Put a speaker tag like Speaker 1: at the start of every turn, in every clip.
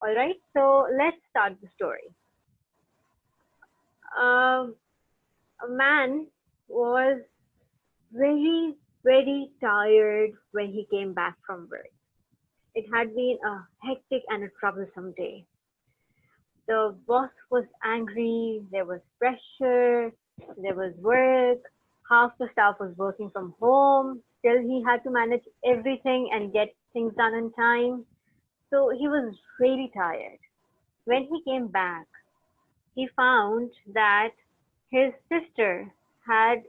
Speaker 1: All right, so let's start the story. A man was very, very tired when he came back from work. It had been a hectic and a troublesome day. The boss was angry, there was pressure, there was work, half the staff was working from home, still he had to manage everything and get things done in time. So he was really tired. When he came back, he found that his sister had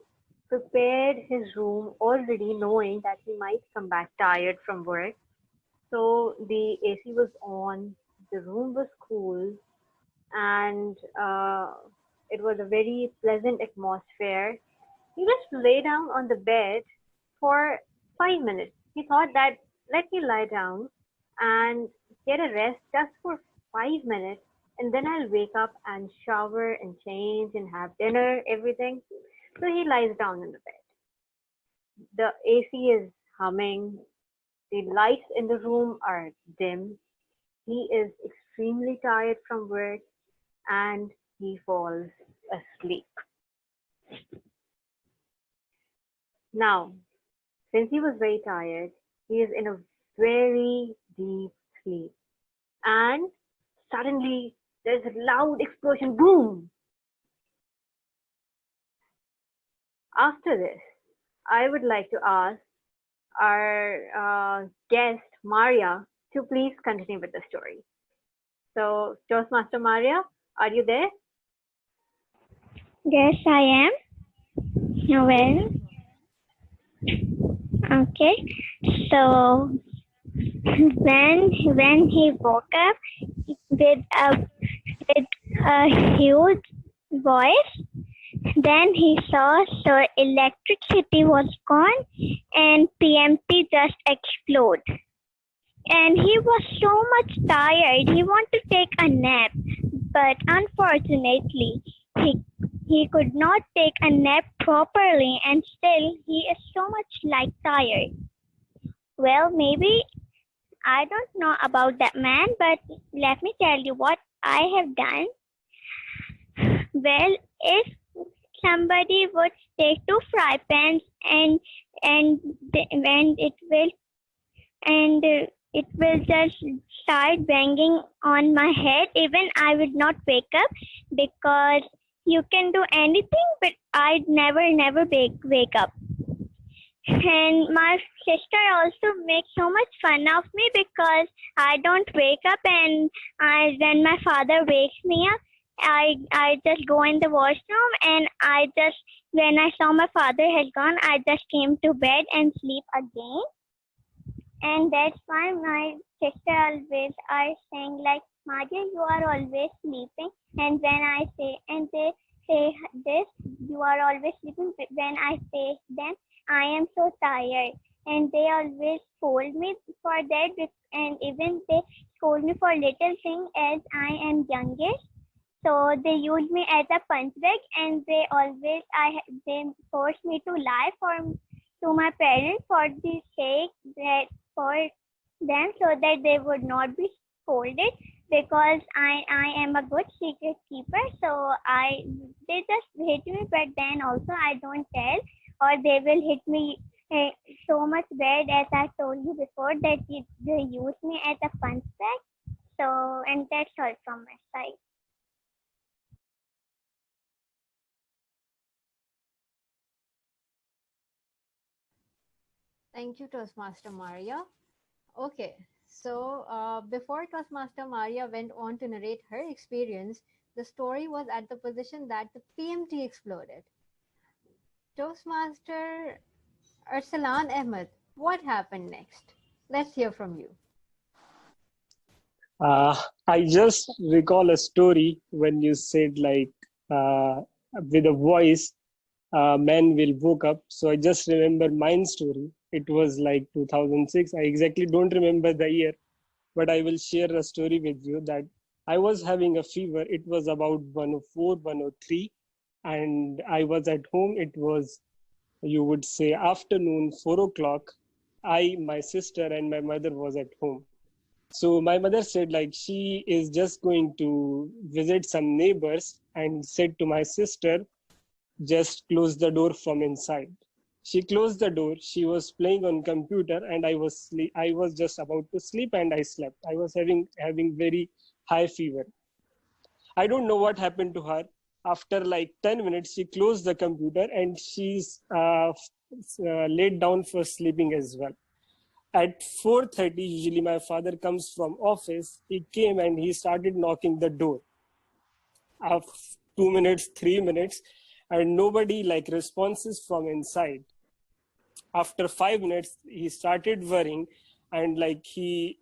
Speaker 1: prepared his room already knowing that he might come back tired from work. So the AC was on, the room was cool, and it was a very pleasant atmosphere. He just lay down on the bed for 5 minutes. He thought that let me lie down and get a rest just for 5 minutes, and then I'll wake up and shower and change and have dinner, everything. So he lies down in the bed. The AC is humming. The lights in the room are dim. He is extremely tired from work and he falls asleep. Now, since he was very tired, he is in a very deep sleep. And suddenly there's a loud explosion, boom! After this, I would like to ask our guest, Maria, to please continue with the story. So, Toastmaster Maria, are you there?
Speaker 2: Yes, I am. Well, okay. So when he woke up with a huge voice, then he saw so electricity was gone and PMT just exploded. And he was so much tired. He wanted to take a nap, but unfortunately, he could not take a nap properly, and still he is so much tired. Well, maybe I don't know about that man, but let me tell you what I have done. Well, if somebody would take 2 fry pans and it will just start banging on my head, even I would not wake up, because you can do anything, but I'd never wake up. And my sister also makes so much fun of me because I don't wake up, and when my father wakes me up, I just go in the washroom, and when I saw my father had gone, I just came to bed and sleep again. And that's why my sister always are saying like, Maria, you are always sleeping. And when I say, and they say this, you are always sleeping. When I say them, I am so tired. And they always scold me for that. And even they scold me for little things as I am youngest. So they use me as a punch bag, and they force me to lie to my parents for the sake that for them, so that they would not be scolded, because I am a good secret keeper. So they just hit me, but then also I don't tell, or they will hit me so much bad, as I told you before, that they use me as a punch bag. So, and that's all from my side.
Speaker 1: Thank you, Toastmaster Maria. Okay, so before Toastmaster Maria went on to narrate her experience, the story was at the position that the PMT exploded. Toastmaster Arsalan Ahmed, what happened next? Let's hear from you.
Speaker 3: I just recall a story when you said with a voice, man will woke up. So I just remember mine story. It was like 2006. I exactly don't remember the year, but I will share a story with you that I was having a fever. It was about 104, 103, and I was at home. It was, you would say, afternoon, 4 o'clock. My sister, and my mother was at home. So my mother said like she is just going to visit some neighbors and said to my sister, just close the door from inside. She closed the door. She was playing on computer and I was just about to sleep and I slept. I was having very high fever. I don't know what happened to her. After like 10 minutes, she closed the computer and she's laid down for sleeping as well. At 4:30, usually my father comes from office. He came and he started knocking the door. After 2 minutes, 3 minutes, and nobody like responses from inside. After 5 minutes, he started worrying, and like he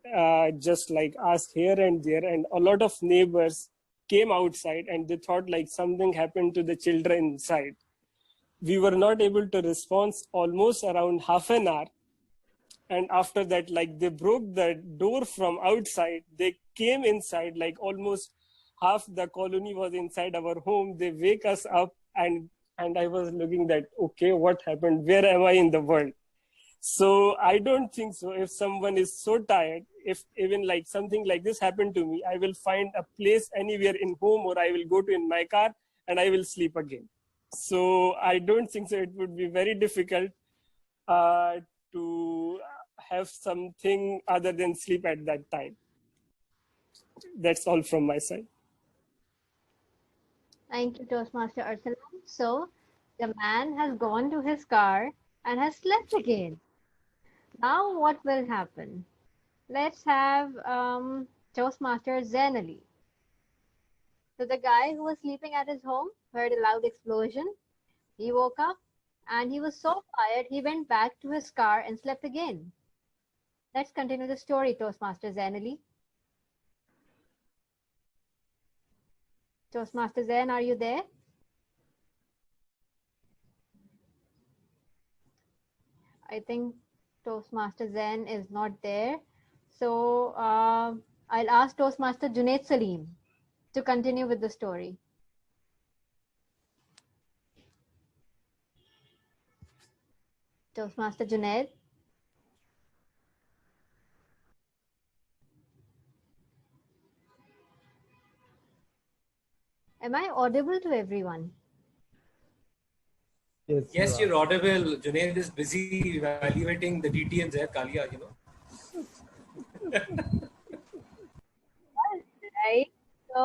Speaker 3: just like asked here and there, and a lot of neighbors came outside and they thought like something happened to the children inside. We were not able to respond almost around half an hour, and after that like they broke the door from outside. They came inside, like almost half the colony was inside our home. They wake us up, and I was looking that, okay, what happened, where am I in the world? So I don't think so. If someone is so tired, if even like something like this happened to me, I will find a place anywhere in home, or I will go to in my car and I will sleep again. So I don't think so. It would be very difficult uh, to have something other than sleep at that time. That's all from my side.
Speaker 1: Thank you, Toastmaster Arsalan. So, the man has gone to his car and has slept again. Now, what will happen? Let's have Toastmaster Zain Ali. So, the guy who was sleeping at his home heard a loud explosion. He woke up and he was so tired he went back to his car and slept again. Let's continue the story, Toastmaster Zain Ali. Toastmaster Zain, are you there? I think Toastmaster Zain is not there. So I'll ask Toastmaster Junaid Salim to continue with the story. Toastmaster Junaid. Am I audible to everyone?
Speaker 4: Yes, you're audible. Junaid is busy evaluating the DTMs at Kalia, you know.
Speaker 1: Right. So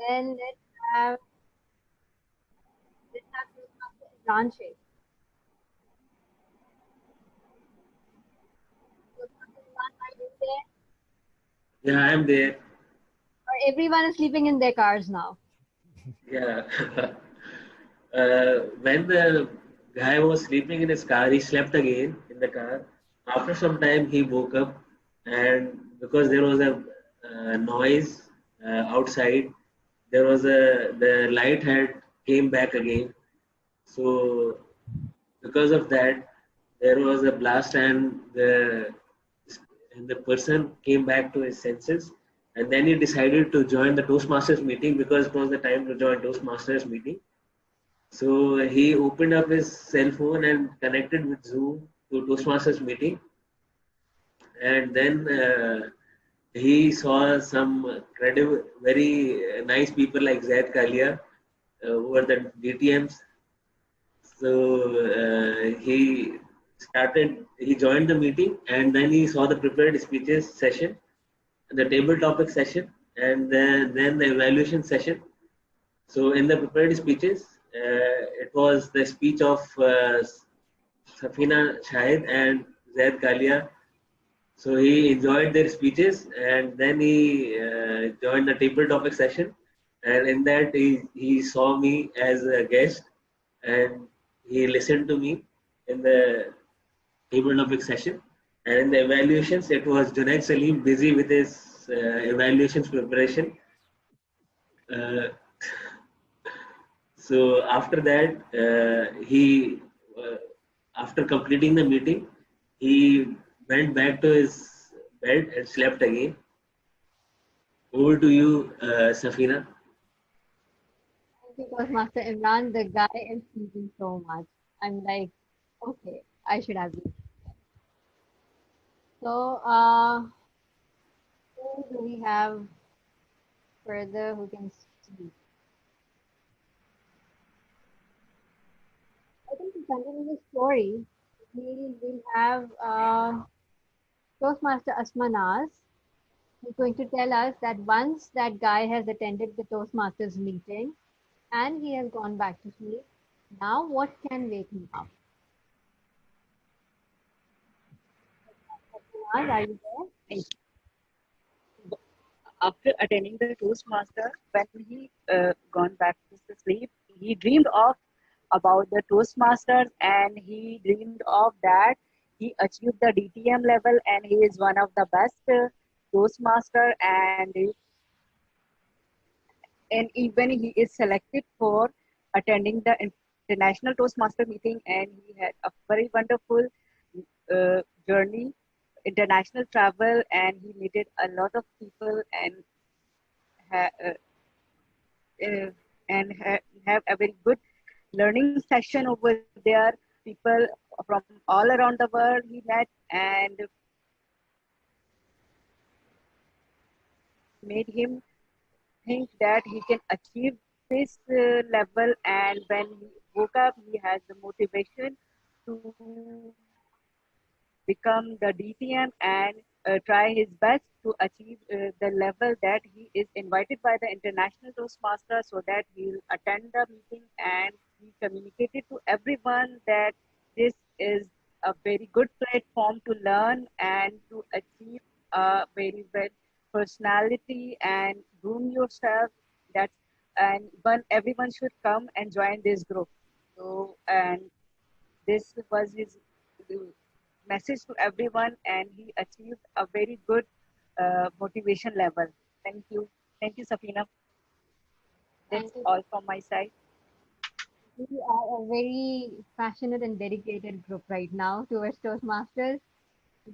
Speaker 1: then let's have Toastmaster Imran Sheikh. Toastmaster Imran, are you there?
Speaker 5: Yeah, I'm there.
Speaker 1: Or everyone is sleeping in their cars now?
Speaker 5: Yeah. When the guy was sleeping in his car, he slept again in the car. After some time, he woke up, and because there was a noise outside, there was the light had came back again. So because of that, there was a blast, and the person came back to his senses, and then he decided to join the Toastmasters meeting because it was the time to join Toastmasters meeting. So he opened up his cell phone and connected with Zoom to Toastmasters meeting, and then he saw some credible, very nice people like Zaid Kalia, who were the DTMs. So he joined the meeting, and then he saw the prepared speeches session, the table topic session, and then the evaluation session. So in the prepared speeches, it was the speech of Safina Shahid and Zaid Kalia. So he enjoyed their speeches, and then he joined the table topic session, and in that he saw me as a guest, and he listened to me in the table topic session. And in the evaluations, it was Junaid Salim busy with his evaluations preparation. Uh, so after that, after completing the meeting, he went back to his bed and slept again. Over to you, Safina.
Speaker 1: Thank you, Toastmaster Imran. The guy is sleeping so much. I'm like, okay, I should have been. So, who do we have further who can speak? I think to continue the story, we'll have Toastmaster Asmanas, who's going to tell us that once that guy has attended the Toastmasters meeting and he has gone back to sleep, now what can wake him up? Asmanas, are you there?
Speaker 6: After attending the Toastmaster, when he gone back to sleep, he dreamed of about the Toastmasters, and he dreamed of that he achieved the DTM level, and he is one of the best Toastmaster, and even he is selected for attending the international Toastmaster meeting, and he had a very wonderful journey, international travel, and he met a lot of people and ha- uh, have a very good learning session over there. People from all around the world he met, and made him think that he can achieve this level. And when he woke up, he has the motivation to become the DTM and try his best to achieve the level that he is invited by the international Toastmaster, so that he'll attend the meeting, and he communicated to everyone that this is a very good platform to learn and to achieve a very well personality and groom yourself. That's and one everyone should come and join this group. So, and this was his message to everyone, and he achieved a very good motivation level. Thank you. Thank you, Safina.
Speaker 1: Thank
Speaker 6: That's
Speaker 1: you.
Speaker 6: all from my side.
Speaker 1: We are a very passionate and dedicated group right now towards Toastmasters.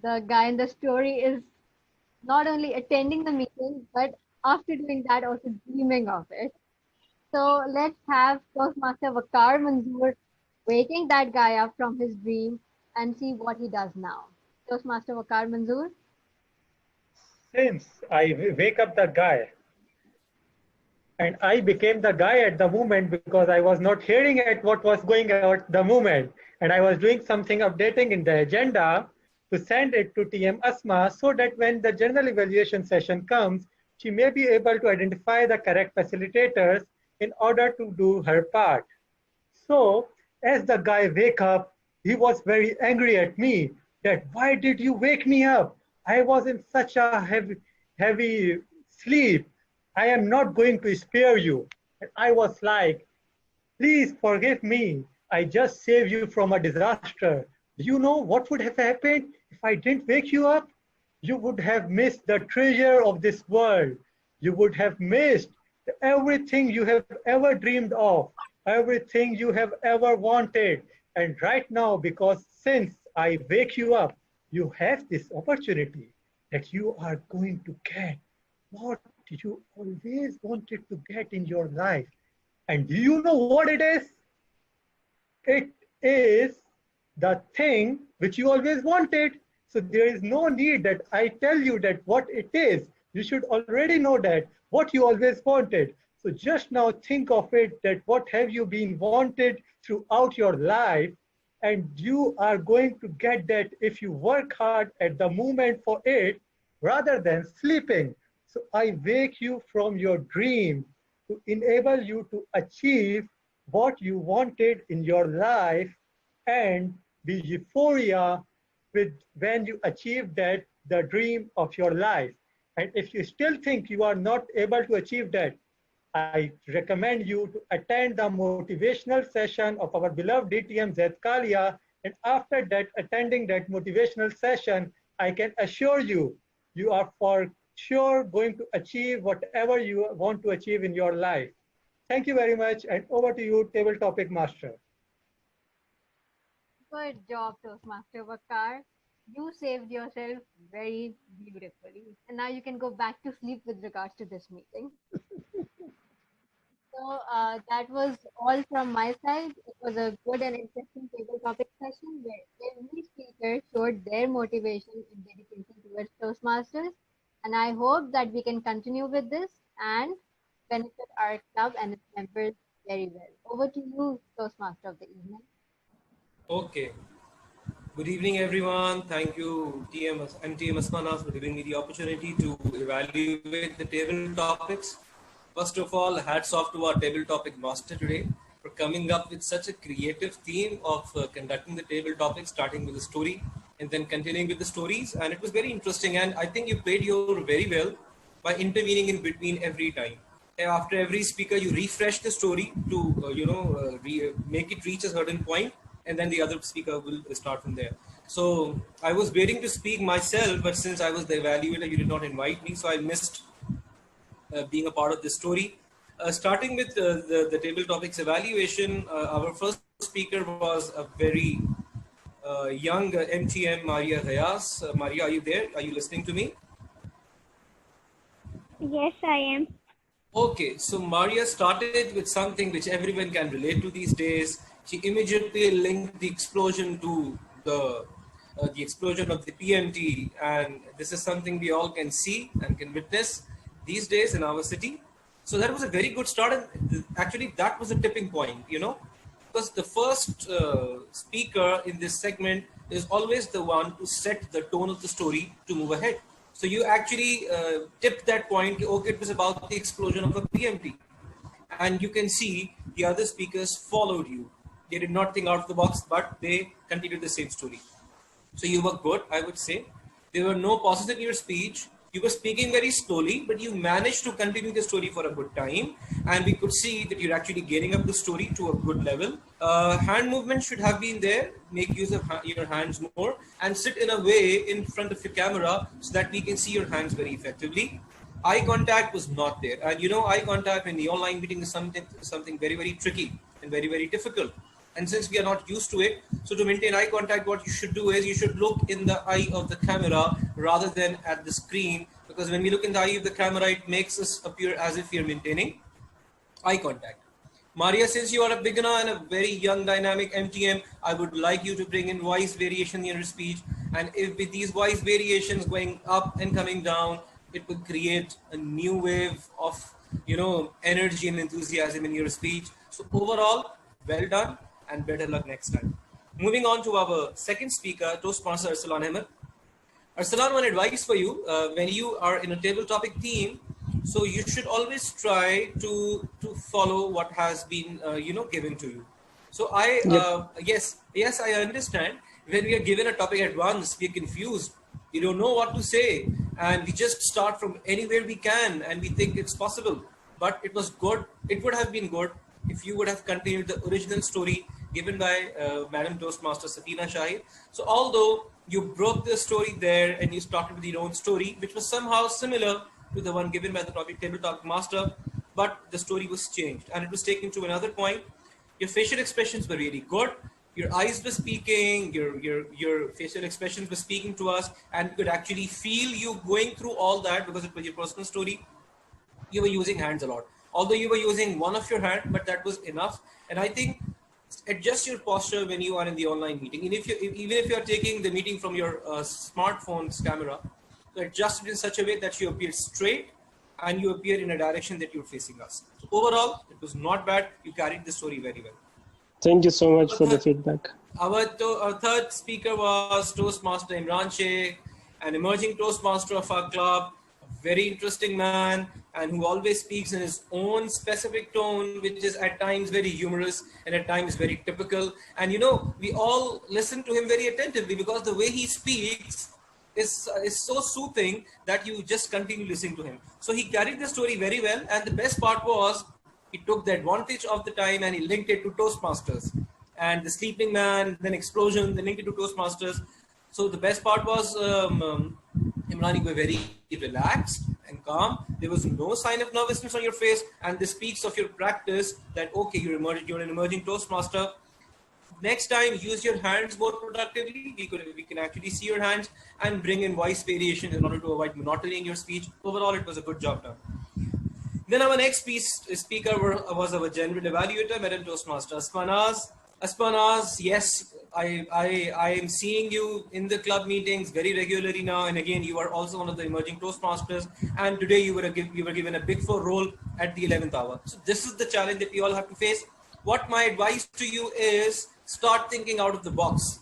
Speaker 1: The guy in the story is not only attending the meeting, but after doing that, also dreaming of it. So let's have Toastmaster Vakar Manzoor waking that guy up from his dream and see what he does now. Toastmaster Vakar Manzoor.
Speaker 7: Since I wake up the guy, and I became the guy at the moment because I was not hearing at what was going on at the moment, and I was doing something updating in the agenda to send it to TM Asma, so that when the general evaluation session comes, she may be able to identify the correct facilitators in order to do her part. So as the guy wake up, he was very angry at me that why did you wake me up? I was in such a heavy sleep. I am not going to spare you. And I was like, please forgive me. I just saved you from a disaster. Do you know what would have happened if I didn't wake you up? You would have missed the treasure of this world. You would have missed everything you have ever dreamed of, everything you have ever wanted. And right now, because since I wake you up, you have this opportunity that you are going to get what you always wanted to get in your life. And do you know what it is? It is the thing which you always wanted. So there is no need that I tell you that what it is. You should already know that what you always wanted. So just now think of it, that what have you been wanted throughout your life, and you are going to get that if you work hard at the moment for it rather than sleeping. So I wake you from your dream to enable you to achieve what you wanted in your life, and the euphoria with when you achieve that, the dream of your life. And if you still think you are not able to achieve that, I recommend you to attend the motivational session of our beloved DTM Kalia. And after that, attending that motivational session, I can assure you, you are for sure going to achieve whatever you want to achieve in your life. Thank you very much, and over to you, Table Topic Master.
Speaker 1: Good job, Toastmaster Vakar. You saved yourself very beautifully. And now you can go back to sleep with regards to this meeting. So that was all from my side. It was a good and interesting table topic session where every speaker showed their motivation and dedication
Speaker 8: towards Toastmasters. And I hope that we can continue with this and benefit our club and its members very well. Over to you, Toastmaster of the evening.
Speaker 4: Okay. Good evening, everyone. Thank you, MTM Safina, for giving me the opportunity to evaluate the table topics. First of all, hats off to our table topic master today for coming up with such a creative theme of conducting the table topic, starting with the story and then continuing with the stories. And it was very interesting. And I think you played your very well by intervening in between every time. After every speaker, you refresh the story to, make it reach a certain point, and then the other speaker will start from there. So I was waiting to speak myself, but since I was the evaluator, you did not invite me, so I missed being a part of this story. Starting with the table topics evaluation, our first speaker was a very young MTM, Maria Reyes. Maria, are you there? Are you listening to me?
Speaker 2: Yes, I am.
Speaker 4: Okay, so Maria started with something which everyone can relate to these days. She immediately linked the explosion to the explosion of the PMT, and this is something we all can see and can witness these days in our city. So that was a very good start, and actually that was a tipping point, because the first speaker in this segment is always the one to set the tone of the story to move ahead. So you actually tipped that point. Okay, it was about the explosion of a PMT, and you can see the other speakers followed you. They did not think out of the box, but they continued the same story. So you were good, I would say. There were no pauses in your speech. You were speaking very slowly, but you managed to continue the story for a good time. And we could see that you're actually getting up the story to a good level. Hand movement should have been there. Make use of your hands more and sit in a way in front of your camera so that we can see your hands very effectively. Eye contact was not there. And eye contact in the online meeting is something very, very tricky and very, very difficult. And since we are not used to it, so to maintain eye contact, what you should do is you should look in the eye of the camera rather than at the screen, because when we look in the eye of the camera, it makes us appear as if we are maintaining eye contact. Maria, since you are a beginner and a very young dynamic MTM, I would like you to bring in voice variation in your speech. And if with these voice variations going up and coming down, it will create a new wave of, energy and enthusiasm in your speech. So overall, well done and better luck next time. Moving on to our second speaker, Toastmaster Arsalan Ahmed. Arsalan, one advice for you, when you are in a table topic theme, so you should always try to follow what has been, given to you. So yes, I understand. When we are given a topic at once, we are confused. We don't know what to say. And we just start from anywhere we can and we think it's possible. But it was good. It would have been good if you would have continued the original story given by Madam Toastmaster Safina Shahid. So although you broke the story there and you started with your own story, which was somehow similar to the one given by the table topic master, but the story was changed and it was taken to another point. Your facial expressions were really good. Your eyes were speaking, your facial expressions were speaking to us, and we could actually feel you going through all that because it was your personal story. You were using hands a lot. Although you were using one of your hand, but that was enough. And I think adjust your posture when you are in the online meeting. And even if you are taking the meeting from your smartphone's camera, so adjust it in such a way that you appear straight and you appear in a direction that you're facing us. So overall, it was not bad. You carried the story very well.
Speaker 3: Thank you so much for the feedback.
Speaker 4: Our third speaker was Toastmaster Imran Sheikh, an emerging Toastmaster of our club, a very interesting man, and who always speaks in his own specific tone, which is at times very humorous and at times very typical. And we all listen to him very attentively because the way he speaks is so soothing that you just continue listening to him. So he carried the story very well, and the best part was he took the advantage of the time and he linked it to Toastmasters. And the sleeping man, then explosion, then linked it to Toastmasters. So the best part was Imran, you were very relaxed and calm. There was no sign of nervousness on your face, and this speaks of your practice that, okay, you're an emerging Toastmaster. Next time, use your hands more productively. We can actually see your hands and bring in voice variation in order to avoid monotony in your speech. Overall, it was a good job done. Then our next speaker was our general evaluator, Madam Toastmaster Aspanaz. Aspanaz, yes, I am seeing you in the club meetings very regularly now, and again, you are also one of the emerging Toastmasters. And today, you were given a Big Four role at the 11th hour. So this is the challenge that we all have to face. What my advice to you is start thinking out of the box.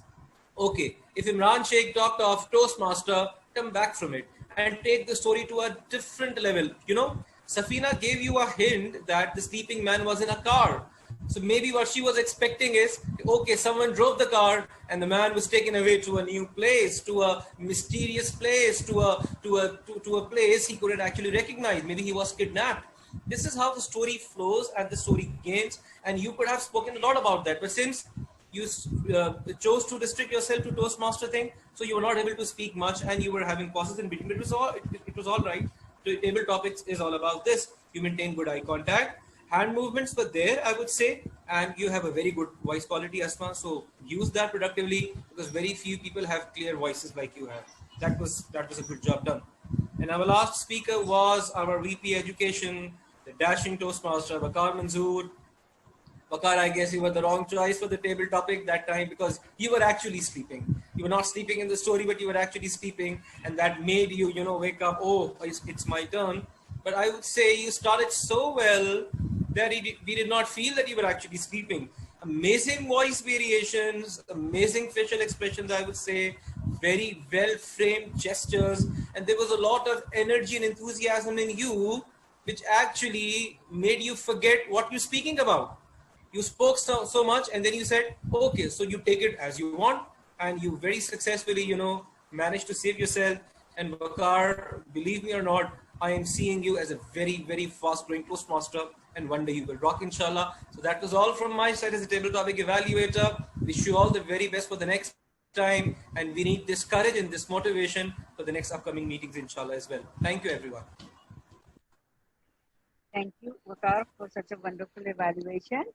Speaker 4: Okay, if Imran Sheikh talked of Toastmaster, come back from it and take the story to a different level. You know, Safina gave you a hint that the sleeping man was in a car. So maybe what she was expecting is, okay, someone drove the car and the man was taken away to a new place, to a mysterious place, to a place he couldn't actually recognize. Maybe he was kidnapped. This is how the story flows and the story gains, and you could have spoken a lot about that. But since you chose to restrict yourself to Toastmaster thing, so you were not able to speak much, and you were having pauses in between. But it was all right. The table topics is all about this. You maintain good eye contact. Hand movements were there, I would say, and you have a very good voice quality, Asma. So use that productively, because very few people have clear voices like you have. That was a good job done. And our last speaker was our VP Education, the dashing Toastmaster, Bakar Manzoor. Bakar, I guess you were the wrong choice for the table topic that time, because you were actually sleeping. You were not sleeping in the story, but you were actually sleeping, and that made you, wake up. Oh, it's my turn. But I would say you started so well that we did not feel that you were actually sleeping. Amazing voice variations, amazing facial expressions, I would say, very well framed gestures, and there was a lot of energy and enthusiasm in you, which actually made you forget what you're speaking about. You spoke so much, and then you said, okay, so you take it as you want, and you very successfully, managed to save yourself. And Bakar, believe me or not, I am seeing you as a very, very fast growing Toastmaster, and one day you will rock, inshallah. So that was all from my side as a table topic evaluator. Wish you all the very best for the next time, and we need this courage and this motivation for the next upcoming meetings, inshallah, as well. Thank you, everyone.
Speaker 6: Thank you, Vakar, for such a wonderful evaluation.